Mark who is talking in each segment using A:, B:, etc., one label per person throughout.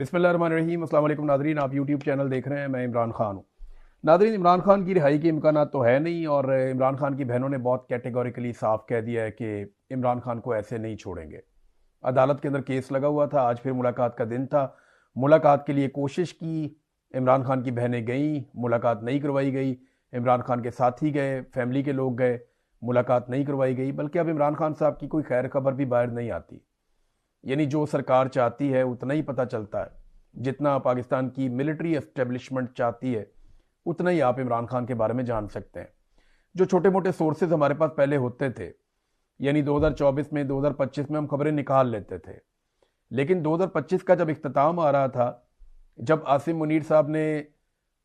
A: बिस्मिल्लाहिर्रहमानिर्रहीम। अस्सलाम वालेकुम नादरीन, आप यूट्यूब चैनल देख रहे हैं। मैं इमरान खान हूँ। नादरीन, इमरान खान की रिहाई के इम्कानात तो है नहीं और इमरान खान की बहनों ने बहुत कैटेगोरिकली साफ कह दिया है कि इमरान खान को ऐसे नहीं छोड़ेंगे। अदालत के अंदर केस लगा हुआ था, आज फिर मुलाकात का दिन था। मुलाकात के लिए कोशिश की, इमरान खान की बहनें गईं, मुलाकात नहीं करवाई गई। इमरान खान के साथी गए, फैमिली के लोग गए, मुलाकात नहीं करवाई गई। बल्कि अब इमरान खान साहब की कोई खैर खबर भी बाहर नहीं आती। यानी जो सरकार चाहती है उतना ही पता चलता है, जितना पाकिस्तान की मिलिट्री एस्टेब्लिशमेंट चाहती है उतना ही आप इमरान खान के बारे में जान सकते हैं। जो छोटे मोटे सोर्सेज हमारे पास पहले होते थे, यानी 2024 में 2025 में हम खबरें निकाल लेते थे, लेकिन 2025 का जब इख्तिताम आ रहा था, जब आसिम मुनीर साहब ने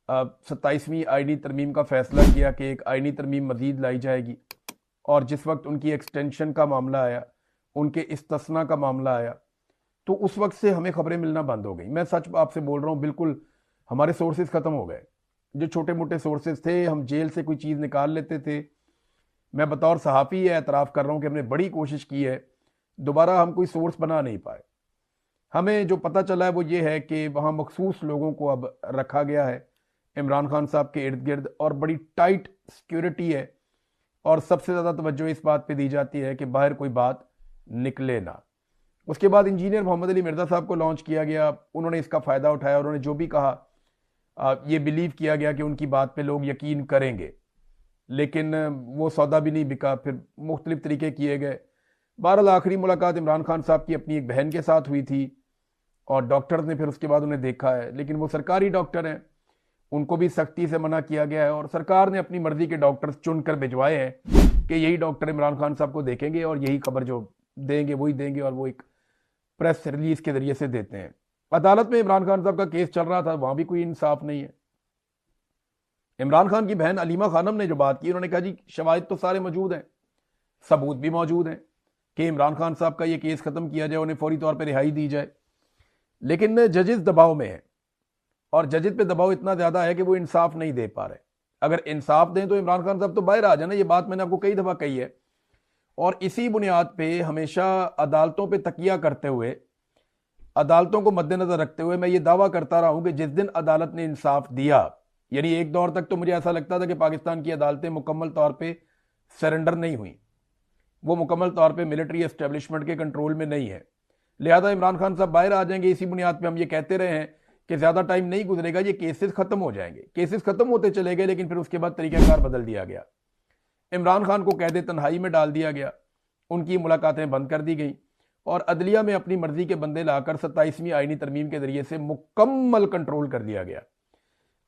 A: 27वीं आईनी तरमीम का फैसला किया कि एक आईनी तरमीम मजीद लाई जाएगी, और जिस वक्त उनकी एक्सटेंशन का मामला आया, उनके इस्तिस्ना का मामला आया, तो उस वक्त से हमें खबरें मिलना बंद हो गई। मैं सच आपसे बोल रहा हूँ, बिल्कुल हमारे सोर्सेज ख़त्म हो गए। जो छोटे मोटे सोर्सेज थे, हम जेल से कोई चीज़ निकाल लेते थे। मैं बतौर सहाफ़ी ये एतराफ़ कर रहा हूँ कि हमने बड़ी कोशिश की है, दोबारा हम कोई सोर्स बना नहीं पाए। हमें जो पता चला है वो ये है कि वहाँ मखसूस लोगों को अब रखा गया है इमरान खान साहब के इर्द गिर्द, और बड़ी टाइट सिक्योरिटी है, और सबसे ज़्यादा तवज्जो इस बात पे दी जाती है कि बाहर कोई बात निकले ना। उसके बाद इंजीनियर मोहम्मद अली मिर्ज़ा साहब को लॉन्च किया गया, उन्होंने इसका फ़ायदा उठाया, उन्होंने जो भी कहा ये बिलीव किया गया कि उनकी बात पे लोग यकीन करेंगे, लेकिन वो सौदा भी नहीं बिका। फिर मुख्तलिफ तरीके किए गए। बहरहाल आखिरी मुलाकात इमरान खान साहब की अपनी एक बहन के साथ हुई थी, और डॉक्टर्स ने फिर उसके बाद उन्हें देखा है, लेकिन वो सरकारी डॉक्टर हैं, उनको भी सख्ती से मना किया गया है, और सरकार ने अपनी मर्जी के डॉक्टर्स चुनकर भिजवाए हैं कि यही डॉक्टर इमरान खान साहब को देखेंगे और यही खबर जो देंगे वही देंगे, और वो एक प्रेस रिलीज के जरिए से देते हैं। अदालत में इमरान खान साहब का केस चल रहा था, वहां भी कोई इंसाफ नहीं है। इमरान खान की बहन अलीमा खानम ने जो बात की, उन्होंने कहा जी शवाहिद तो सारे मौजूद हैं, सबूत भी मौजूद हैं कि इमरान खान साहब का ये केस खत्म किया जाए, उन्हें फौरी तौर पर रिहाई दी जाए, लेकिन जजेस दबाव में है, और जजेस पे दबाव इतना ज्यादा है कि वो इंसाफ नहीं दे पा रहे। अगर इंसाफ दें तो इमरान खान साहब तो बाहर आ जाए ना, ये बात मैंने आपको कई दफा कही है। और इसी बुनियाद पे हमेशा अदालतों पे तकिया करते हुए, अदालतों को मद्देनजर रखते हुए मैं ये दावा करता रहा हूं कि जिस दिन अदालत ने इंसाफ दिया, यानी एक दौर तक तो मुझे ऐसा लगता था कि पाकिस्तान की अदालतें मुकम्मल तौर पे सरेंडर नहीं हुई, वो मुकम्मल तौर पे मिलिट्री एस्टेब्लिशमेंट के कंट्रोल में नहीं है, लिहाजा इमरान खान साहब बाहर आ जाएंगे। इसी बुनियाद पर हम ये कहते रहे हैं कि ज्यादा टाइम नहीं गुजरेगा, ये केसेस खत्म हो जाएंगे। केसेस खत्म होते चले गए, लेकिन फिर उसके बाद तरीकाकार बदल दिया गया। इमरान खान को कैद तन्हाई में डाल दिया गया, उनकी मुलाकातें बंद कर दी गई, और अदलिया में अपनी मर्जी के बंदे लाकर 27वीं आईनी तरमीम के जरिए से मुकम्मल कंट्रोल कर दिया गया।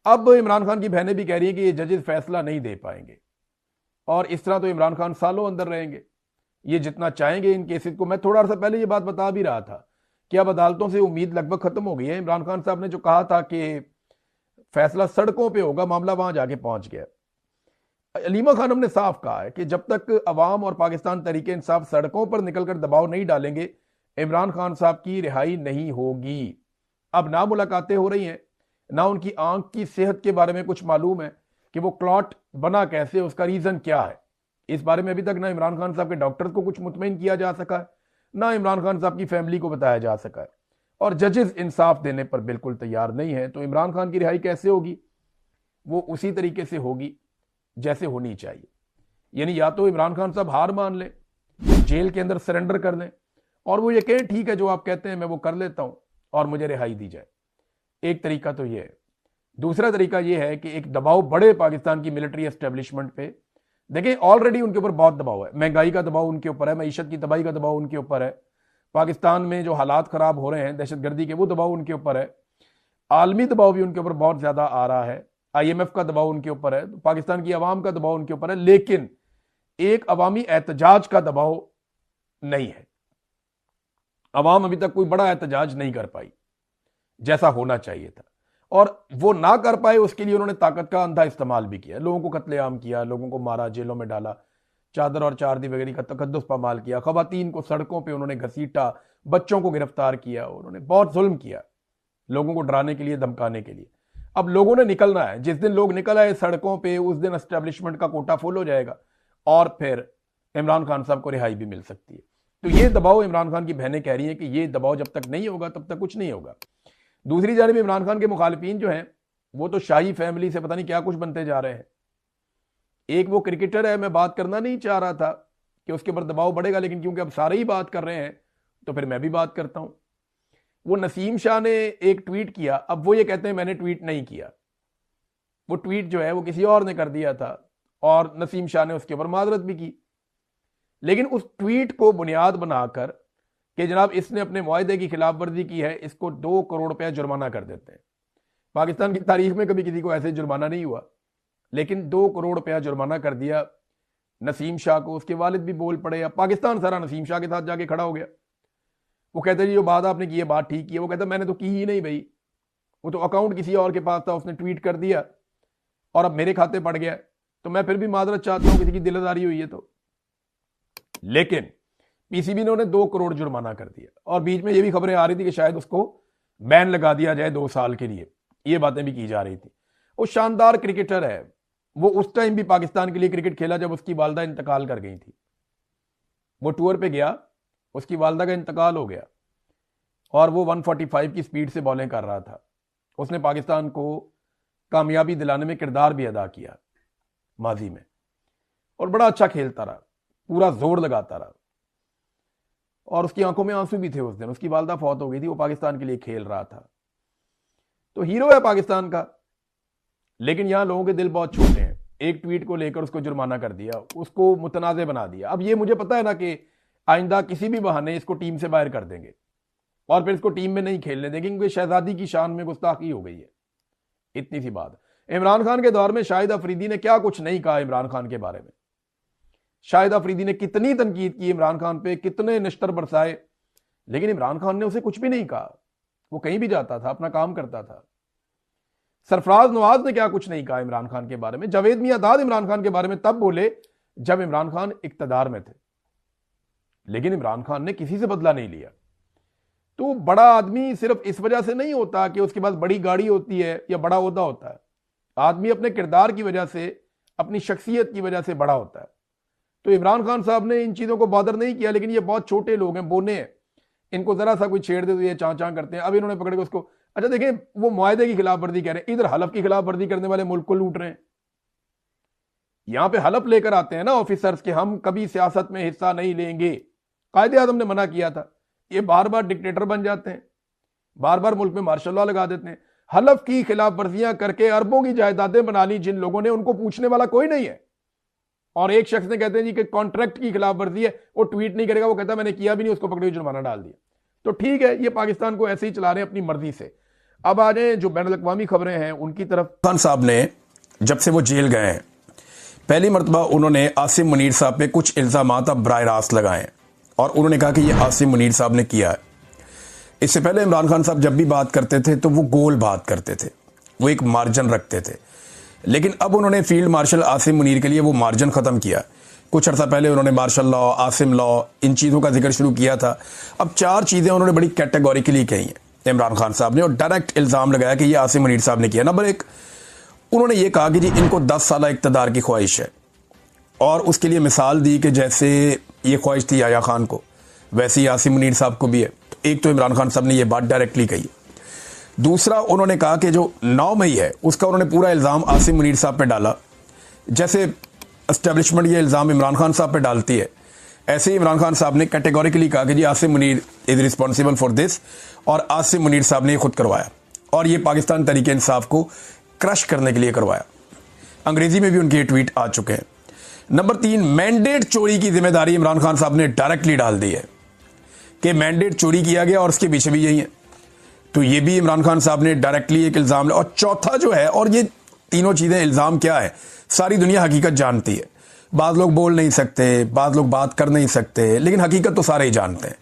A: अब इमरान खान की बहनें भी कह रही है कि ये जजेस फैसला नहीं दे पाएंगे, और इस तरह तो इमरान खान सालों अंदर रहेंगे, ये जितना चाहेंगे इन केसेस को। मैं थोड़ा सा पहले ये बात बता भी रहा था कि अब अदालतों से उम्मीद लगभग खत्म हो गई है। इमरान खान साहब ने जो कहा था कि फैसला सड़कों पे होगा, मामला वहां जाके पहुंच गया। अलीमा खानम ने साफ कहा है कि जब तक अवाम और पाकिस्तान तरीके इंसाफ सड़कों पर निकलकर दबाव नहीं डालेंगे, इमरान खान साहब की रिहाई नहीं होगी। अब ना मुलाकातें हो रही हैं, ना उनकी आंख की सेहत के बारे में कुछ मालूम है कि वो क्लॉट बना कैसे, उसका रीजन क्या है। इस बारे में अभी तक ना इमरान खान साहब के डॉक्टर्स को कुछ मुतमईन किया जा सका है, ना इमरान खान साहब की फैमिली को बताया जा सका है, और जजेस इंसाफ देने पर बिल्कुल तैयार नहीं है। तो इमरान खान की रिहाई कैसे होगी? वो उसी तरीके से होगी जैसे होनी चाहिए। यानी या तो इमरान खान साहब हार मान लें, जेल के अंदर सरेंडर कर लें, और वो ये कहें ठीक है जो आप कहते हैं मैं वो कर लेता हूं और मुझे रिहाई दी जाए। एक तरीका तो ये है। दूसरा तरीका ये है कि एक दबाव बढ़े पाकिस्तान की मिलिट्री एस्टेब्लिशमेंट पे। देखें ऑलरेडी उनके ऊपर बहुत दबाव है, महंगाई का दबाव उनके ऊपर है, मईशत की तबाही का दबाव उनके ऊपर है, पाकिस्तान में जो हालात खराब हो रहे हैं दहशतगर्दी के, वो दबाव उनके ऊपर है, आलमी दबाव भी उनके ऊपर बहुत ज्यादा आ रहा है, IMF का दबाव उनके ऊपर है, तो पाकिस्तान की आवाम का दबाव उनके ऊपर है, लेकिन एक अवामी एहतजाज का दबाव नहीं है। अवाम अभी तक कोई बड़ा एहतजाज नहीं कर पाई जैसा होना चाहिए था, और वो ना कर पाए उसके लिए उन्होंने ताकत का अंधा इस्तेमाल भी किया। लोगों को कत्लेआम किया, लोगों को मारा, जेलों में डाला, चादर और चारदी वगैरह का तकद्दुस पामाल किया, खवातीन को सड़कों पे उन्होंने घसीटा, बच्चों को गिरफ्तार किया, उन्होंने बहुत जुल्म किया लोगों को डराने के लिए, धमकाने के लिए। अब लोगों ने निकलना है, जिस दिन लोग निकल आए सड़कों पे उस दिन एस्टेब्लिशमेंट का कोटा फुल हो जाएगा, और फिर इमरान खान साहब को रिहाई भी मिल सकती है। तो ये दबाव इमरान खान की बहनें कह रही हैं कि ये दबाव जब तक नहीं होगा तब तक कुछ नहीं होगा। दूसरी जानिब इमरान खान के मुखालिफिन जो हैं वो तो शाही फैमिली से पता नहीं क्या कुछ बनते जा रहे हैं। एक वो क्रिकेटर है, मैं बात करना नहीं चाह रहा था कि उसके ऊपर दबाव बढ़ेगा, लेकिन क्योंकि अब सारे ही बात कर रहे हैं तो फिर मैं भी बात करता हूं। वो नसीम शाह ने एक ट्वीट किया, अब वो ये कहते हैं मैंने ट्वीट नहीं किया। वो ट्वीट जो है वो किसी और ने कर दिया था और नसीम शाह ने उसके ऊपर माजरत भी की, लेकिन उस ट्वीट को बुनियाद बनाकर कि जनाब इसने अपने मुआहदे की खिलाफ वर्जी की है, इसको 2 करोड़ रुपया जुर्माना कर देते हैं। पाकिस्तान की तारीख में कभी किसी को ऐसे जुर्माना नहीं हुआ, लेकिन 2 करोड़ रुपया जुर्माना कर दिया नसीम शाह को। उसके वालिद भी बोल पड़े, अब पाकिस्तान सारा नसीम शाह के साथ जाके खड़ा हो गया। वो कहते जी जो बात आपने की है बात ठीक की है। वो कहता मैंने तो की ही नहीं भाई, वो तो अकाउंट किसी और के पास था, उसने ट्वीट कर दिया और अब मेरे खाते पड़ गया, तो मैं फिर भी माजरत चाहता हूं किसी की दिलदारी हुई है तो। लेकिन पीसीबी ने उन्हें 2 करोड़ जुर्माना कर दिया और बीच में ये भी खबरें आ रही थी कि शायद उसको बैन लगा दिया जाए 2 साल के लिए, ये बातें भी की जा रही थी। वो शानदार क्रिकेटर है, वो उस टाइम भी पाकिस्तान के लिए क्रिकेट खेला जब उसकी वालदा इंतकाल कर गई थी। वो टूर पे गया, उसकी वालदा का इंतकाल हो गया और वो 145 की स्पीड से बॉलिंग कर रहा था। उसने पाकिस्तान को कामयाबी दिलाने में किरदार भी अदा किया माजी में और बड़ा अच्छा खेलता रहा, पूरा जोर लगाता रहा और उसकी आंखों में आंसू भी थे उस दिन। उसकी वालदा फौत हो गई थी, वो पाकिस्तान के लिए खेल रहा था। तो हीरो है पाकिस्तान का, लेकिन यहां लोगों के दिल बहुत छोटे हैं। एक ट्वीट को लेकर उसको जुर्माना कर दिया, उसको मुतनाज़े बना दिया। अब ये मुझे पता है ना कि आइंदा किसी भी बहाने इसको टीम से बाहर कर देंगे और फिर इसको टीम में नहीं खेलने देंगे, क्योंकि शहजादी की शान में गुस्ताखी हो गई है। इतनी सी बात। इमरान खान के दौर में शाहिद अफरीदी ने क्या कुछ नहीं कहा इमरान खान के बारे में। शाहिद अफरीदी ने कितनी तनकीद की इमरान खान पे, कितने निश्तर बरसाए, लेकिन इमरान खान ने उसे कुछ भी नहीं कहा। वो कहीं भी जाता था, अपना काम करता था। सरफराज नवाज ने क्या कुछ नहीं कहा इमरान खान के बारे में। जावेद मियादाद इमरान खान के बारे में तब बोले जब इमरान खान इक्तदार में थे, लेकिन इमरान खान ने किसी से बदला नहीं लिया। तो बड़ा आदमी सिर्फ इस वजह से नहीं होता कि उसके पास बड़ी गाड़ी होती है या बड़ा ओहदा होता है। आदमी अपने किरदार की वजह से, अपनी शख्सियत की वजह से बड़ा होता है। तो इमरान खान साहब ने इन चीज़ों को बॉदर नहीं किया, लेकिन ये बहुत छोटे लोग हैं, बोने हैं, इनको ज़रा सा कोई छेड़ दे तो ये चाँ चाँ करते हैं। अब इन्होंने पकड़ के उसको, अच्छा देखें, वो मुआहदे की खिलाफ वर्जी कह रहे हैं, इधर हलफ की खिलाफ वर्जी करने वाले मुल्क को लूट रहे हैं। यहां पे हलफ लेकर आते हैं ना ऑफिसर्स के, हम कभी सियासत में हिस्सा नहीं लेंगे। कायदे आज़म ने मना किया था। ये बार बार डिक्टेटर बन जाते हैं, बार बार मुल्क में मार्शल लॉ लगा देते हैं। हलफ की खिलाफ वर्जियां करके अरबों की जायदादें बना ली जिन लोगों ने, उनको पूछने वाला कोई नहीं है। और एक शख्स ने कहते हैं जी कि कॉन्ट्रैक्ट की खिलाफ वर्जी है, वो ट्वीट नहीं करेगा, वो कहता है मैंने किया भी नहीं, उसको पकड़े जुर्माना डाल दिया। तो ठीक है, ये पाकिस्तान को ऐसे ही चला रहे हैं अपनी मर्जी से। अब आ जाए जो बैनुल अक़वामी खबरें हैं उनकी तरफ।
B: खान साहब ने जब से वो जेल गए हैं, पहली मरतबा उन्होंने आसिम मुनीर साहब पे कुछ इल्ज़ामात अब बराह रास्त लगाए और उन्होंने कहा कि ये आसिम मुनीर साहब ने किया है। इससे पहले इमरान खान साहब जब भी बात करते थे तो वो गोल बात करते थे, वो एक मार्जिन रखते थे, लेकिन अब उन्होंने फील्ड मार्शल आसिम मुनीर के लिए वो मार्जिन ख़त्म किया। कुछ अर्सा पहले उन्होंने मार्शल लॉ, आसिम लॉ, इन चीज़ों का जिक्र शुरू किया था। अब 4 चीज़ें उन्होंने बड़ी कैटेगोरिकली कही हैं इमरान खान साहब ने और डायरेक्ट इल्ज़ाम लगाया कि ये आसिम मुनीर साहब ने किया। नंबर 1, उन्होंने ये कहा कि जी इनको 10 साल इक़्तिदार की ख्वाहिश है और उसके लिए मिसाल दी कि जैसे ये ख्वाहिश थी याया खान को, वैसे ही आसिम मुनीर साहब को भी है। एक तो इमरान खान साहब ने ये बात डायरेक्टली कही। दूसरा, उन्होंने कहा कि जो 9 मई है उसका उन्होंने पूरा इल्ज़ाम आसिम मुनीर साहब पे डाला। जैसे एस्टेब्लिशमेंट ये इल्ज़ाम इमरान खान साहब पे डालती है, ऐसे ही इमरान खान साहब ने कैटेगोरिकली कहा कि जी Asim Munir is responsible for this, और आसिम मुनीर साहब ने खुद करवाया और ये पाकिस्तान तरीके इंसाफ को क्रश करने के लिए करवाया। अंग्रेजी में भी उनके ट्वीट आ चुके हैं। नंबर 3, मैंडेट चोरी की जिम्मेदारी इमरान खान साहब ने डायरेक्टली डाल दी है कि मैंडेट चोरी किया गया और उसके पीछे भी यही है। तो ये भी इमरान खान साहब ने डायरेक्टली एक इल्ज़ाम। और चौथा जो है, और ये तीनों चीज़ें इल्ज़ाम क्या है, सारी दुनिया हकीकत जानती है। बाज़ लोग बोल नहीं सकते, बाज़ लोग बात कर नहीं सकते, लेकिन हकीकत तो सारे ही जानते हैं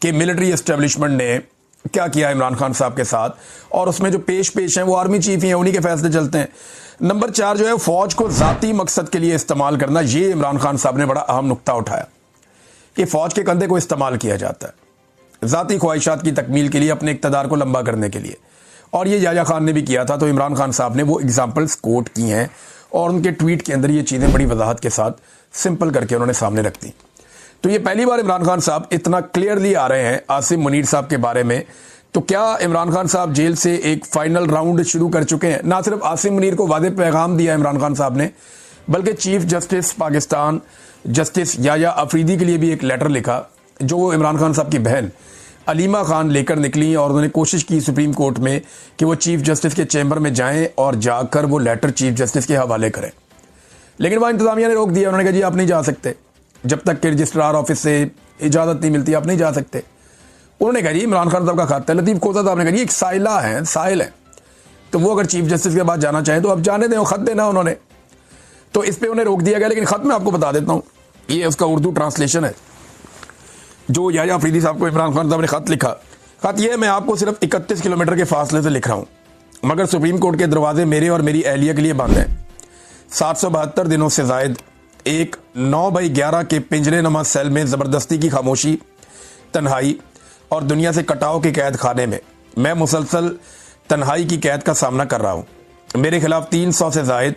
B: कि मिलिट्री एस्टेब्लिशमेंट ने क्या किया इमरान खान साहब के साथ, और उसमें जो पेश हैं वो आर्मी चीफ ही हैं, उन्हीं के फैसले चलते हैं। नंबर 4 जो है, फौज को ज़ाती मकसद के लिए इस्तेमाल करना। ये इमरान खान साहब ने बड़ा अहम नुक्ता उठाया कि फौज के कंधे को इस्तेमाल किया जाता है ज़ाती ख्वाहिशात की तकमील के लिए, अपने इक़्तिदार को लंबा करने के लिए, और ये याया खान ने भी किया था। तो इमरान खान साहब ने वो एग्जाम्पल्स कोट की हैं और उनके ट्वीट के अंदर ये चीज़ें बड़ी वजाहत के साथ सिंपल करके उन्होंने सामने रख दी। तो ये पहली बार इमरान खान साहब इतना क्लियरली आ रहे हैं आसिम मुनीर साहब के बारे में तो क्या इमरान खान साहब जेल से एक फाइनल राउंड शुरू कर चुके हैं? ना सिर्फ आसिम मुनीर को वादे पैगाम दिया इमरान खान साहब ने, बल्कि chief justice Pakistan justice Yahya Afridi के लिए भी एक लेटर लिखा, जो इमरान खान साहब की बहन अलीमा खान लेकर निकली और उन्होंने कोशिश की सुप्रीम कोर्ट में कि वो चीफ जस्टिस के चैम्बर में जाएं और जाकर वो लेटर चीफ जस्टिस के हवाले करें। लेकिन वहाँ इंतजामिया ने रोक दिया। उन्होंने कहा जी आप नहीं जा सकते, जब तक कि रजिस्ट्रार ऑफिस से इजाज़त नहीं मिलती आप नहीं जा सकते। उन्होंने कहा जी इमरान खान साहब का खत है, लतीफ़ खोसा साहब ने कहा जी एक साइला है, साहिल है, तो वो अगर चीफ जस्टिस के बाद जाना चाहें तो अब जाने दें, वो खत देना उन्होंने। तो इस पर उन्हें रोक दिया गया। लेकिन खत मैं आपको बता देता हूँ, ये उसका उर्दू ट्रांसलेशन है जो याया अफरीदी साहब को इमरान खान साहब ने खत लिखा। खत ये है, मैं आपको सिर्फ 31 किलोमीटर के फासले से लिख रहा हूँ, मगर सुप्रीम कोर्ट के दरवाजे मेरे और मेरी अहलिया के लिए बंद हैं। 772 दिनों से जायद एक 9x11 के पिंजरे नमा सेल में ज़बरदस्ती की खामोशी, तन्हाई और दुनिया से कटाव के कैद खाने में मैं मुसलसल तन्हाई की कैद का सामना कर रहा हूँ। मेरे खिलाफ 300 से जायद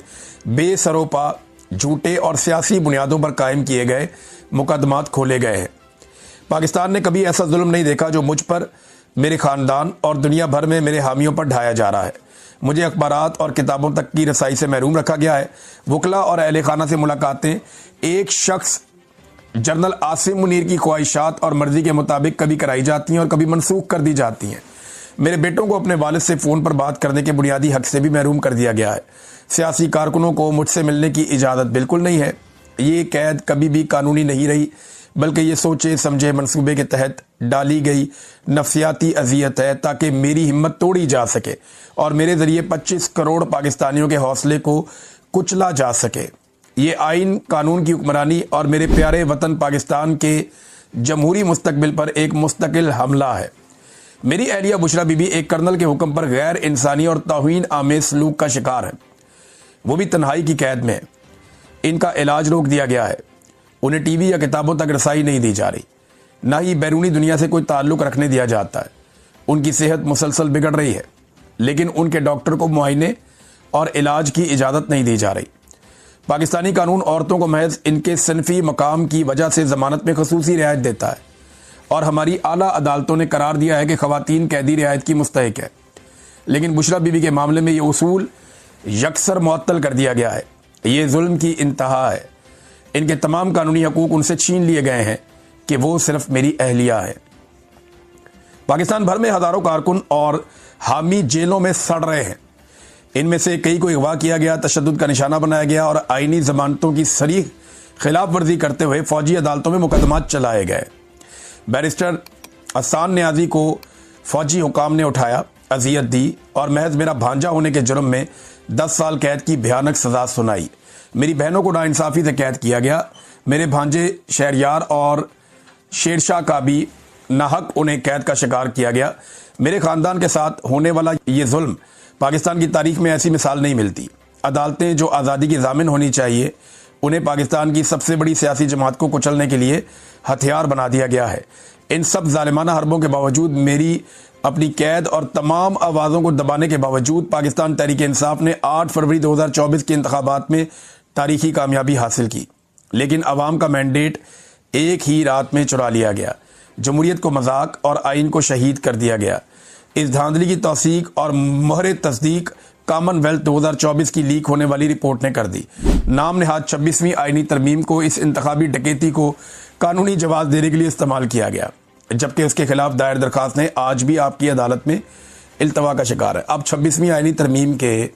B: बेसरोपा, झूठे और सियासी बुनियादों पर कायम किए गए मुकदमात खोले गए हैं। पाकिस्तान ने कभी ऐसा जुल्म नहीं देखा जो मुझ पर, मेरे ख़ानदान और दुनिया भर में मेरे हामियों पर ढाया जा रहा है। मुझे अखबारात और किताबों तक की रसाई से महरूम रखा गया है। वकला और अहले खाना से मुलाकातें एक शख्स जनरल आसिम मुनीर की ख्वाहिशात और मर्जी के मुताबिक कभी कराई जाती हैं और कभी मनसूख कर दी जाती हैं। मेरे बेटों को अपने वालिद से फ़ोन पर बात करने के बुनियादी हक से भी महरूम कर दिया गया है। सियासी कारकुनों को मुझसे मिलने की इजाज़त बिल्कुल नहीं है। ये कैद कभी भी कानूनी नहीं रही, बल्कि ये सोचे समझे मंसूबे के तहत डाली गई नफसियाती अजियत है ताकि मेरी हिम्मत तोड़ी जा सके और मेरे ज़रिए 25 करोड़ पाकिस्तानियों के हौसले को कुचला जा सके। ये आइन, कानून की हुक्मरानी और मेरे प्यारे वतन पाकिस्तान के जमहूरी मुस्तकबिल पर एक मुस्तकिल हमला है। मेरी अहलिया बुशरा बीबी एक कर्नल के हुक्म पर गैर इंसानी और तौहीन आमेज सलूक का शिकार है, वो भी तन्हाई की कैद में। इनका इलाज रोक दिया गया है, उन्हें टीवी या किताबों तक रसाई नहीं दी जा रही, ना ही बैरूनी दुनिया से कोई ताल्लुक़ रखने दिया जाता है। उनकी सेहत मुसलसल बिगड़ रही है, लेकिन उनके डॉक्टर को मुआयने और इलाज की इजाज़त नहीं दी जा रही। पाकिस्तानी कानून औरतों को महज इनके सनफी मकाम की वजह से ज़मानत में खसूसी रियायत देता है और हमारी आला अदालतों ने करार दिया है कि ख़वातीन कैदी रियायत की मुस्तहिक है। लेकिन बुशरा बीबी के मामले में ये उसूल यकसर मुअत्तल कर दिया गया है। ये जुल्म की इंतहा है। इनके तमाम कानूनी हकूक उनसे छीन लिए गए हैं कि वो सिर्फ मेरी अहलिया है। पाकिस्तान भर में हज़ारों कारकुन और हामी जेलों में सड़ रहे हैं। इनमें से कई को अगवा किया गया, तशद्दुद का निशाना बनाया गया और आईनी ज़मानतों की सरीह खिलाफ वर्जी करते हुए फ़ौजी अदालतों में मुकदमात चलाए गए। बैरिस्टर हसन नियाज़ी को फ़ौजी हुकाम ने उठाया, अजियत दी और महज मेरा भांजा होने के जुर्म में 10 साल कैद की भयानक सज़ा सुनाई। मेरी बहनों को नाइंसाफ़ी से कैद किया गया। मेरे भांजे शहरयार और शेरशाह का भी नाहक उन्हें कैद का शिकार किया गया। मेरे ख़ानदान के साथ होने वाला ये जुल्म पाकिस्तान की तारीख में ऐसी मिसाल नहीं मिलती। अदालतें जो आज़ादी की ज़ामिन होनी चाहिए, उन्हें पाकिस्तान की सबसे बड़ी सियासी जमात को कुचलने के लिए हथियार बना दिया गया है। इन सब ज़ालिमाना हरबों के बावजूद, मेरी अपनी कैद और तमाम आवाज़ों को दबाने के बावजूद पाकिस्तान तहरीक इंसाफ ने 8 फरवरी 2024 के इंतखाबात में तारीखी कामयाबी हासिल की। लेकिन अवाम का मैंडेट एक ही रात में चुरा लिया गया। जमहूरियत को मजाक और आइन को शहीद कर दिया गया। इस धांधली की तौसीक और मोहर तस्दीक कॉमनवेल्थ 2024 की लीक होने वाली रिपोर्ट ने कर दी। नाम नहाद 26वीं आइनी तरमीम को इस इंतखाबी डकैती को कानूनी जवाब देने के लिए इस्तेमाल किया गया, जबकि उसके खिलाफ दायर दरखास्तें आज भी आपकी अदालत में इल्तवा का शिकार है। अब 26वीं आइनी तरमीम के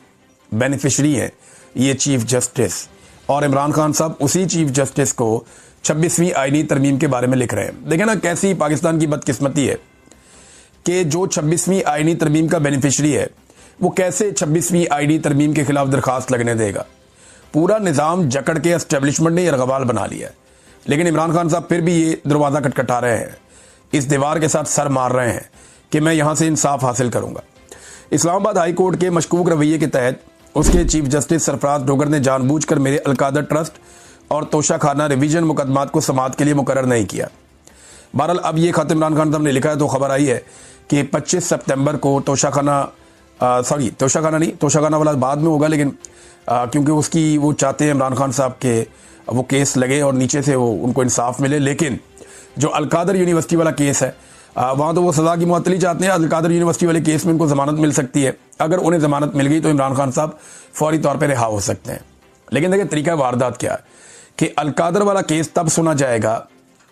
B: बेनिफिशरी हैं ये चीफ जस्टिस, और इमरान खान साहब उसी चीफ जस्टिस को 26वीं आइनी तरमीम के बारे में लिख रहे हैं। देखें ना कैसी पाकिस्तान की बदकिस्मती है कि जो 26वीं आइनी तरमीम का बेनिफिशरी है वो कैसे 26वीं आइनी तरमीम के खिलाफ दरखास्त लगने देगा। पूरा निज़ाम जकड़ के एस्टेब्लिशमेंट ने यरगवाल बना लिया है, लेकिन इमरान खान साहब फिर भी ये दरवाज़ा खटखटा रहे हैं, इस दीवार के साथ सर मार रहे हैं कि मैं यहाँ से इंसाफ हासिल करूँगा। इस्लामाबाद हाई कोर्ट के मशकूक रवैये के तहत उसके चीफ जस्टिस सरफराज डोगर ने जानबूझकर मेरे अलकादर ट्रस्ट और तोशाखाना रिवीजन मुकदमात को समाअत के लिए मुकर्रर नहीं किया। बहरहाल अब ये खत इमरान खान साहब ने लिखा है तो खबर आई है कि 25 सितंबर को तोशाखाना वाला बाद में होगा, लेकिन क्योंकि उसकी वो चाहते हैं इमरान खान साहब के वो केस लगे और नीचे से वो उनको इंसाफ मिले। लेकिन जो अलकादर यूनिवर्सिटी वाला केस है वहाँ तो वो सज़ा की मुअत्तली चाहते हैं। अलकादर यूनिवर्सिटी वाले केस में उनको ज़मानत मिल सकती है। अगर उन्हें ज़मानत मिल गई तो इमरान खान साहब फौरी तौर पर रिहा हो सकते हैं। लेकिन देखिए तरीका वारदात क्या है कि अलकादर वाला केस तब सुना जाएगा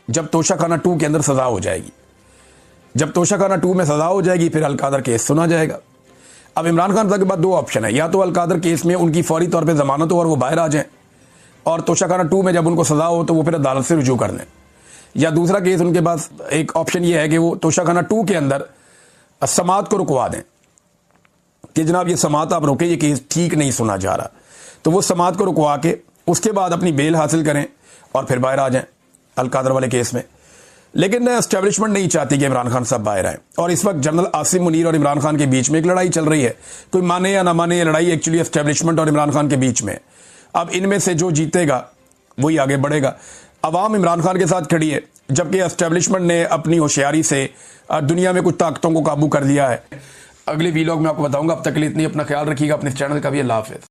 B: जब तोशाखाना 2 के अंदर सज़ा हो जाएगी। जब तोशाखाना 2 में सज़ा हो जाएगी फिर अलकादर केस सुना जाएगा। अब इमरान खान साहब के पास 2 ऑप्शन है, या तो अलकादर केस में उनकी फौरी तौर पर ज़मानत हो और वो बाहर आ जाएं, और तोशाखाना 2 में जब उनको सज़ा हो तो वो फिर अदालत से रुजू कर लें, या दूसरा केस उनके पास एक ऑप्शन ये है कि वो तोशाखाना 2 के अंदर समात को रुकवा दें कि जनाब ये समात आप रोके, ये केस ठीक नहीं सुना जा रहा, तो वो समात को रुकवा के उसके बाद अपनी बेल हासिल करें और फिर बाहर आ जाएं अलकादर वाले केस में। लेकिन एस्टेब्लिशमेंट नहीं चाहती कि इमरान खान साहब बाहर आए, और इस वक्त जनरल आसिम मुनीर और इमरान खान के बीच में एक लड़ाई चल रही है। कोई माने या ना माने, ये लड़ाई एक्चुअली एस्टेब्लिशमेंट और इमरान खान के बीच में। अब इनमें से जो जीतेगा वही आगे बढ़ेगा। अवाम इमरान खान के साथ खड़ी है, जबकि एस्टेब्लिशमेंट ने अपनी होशियारी से दुनिया में कुछ ताकतों को काबू कर लिया है। अगले वीलॉग में आपको बताऊंगा। अब तक के लिए इतनी, अपना ख्याल रखिएगा, अपने चैनल का भी। अल्लाह हाफिज़।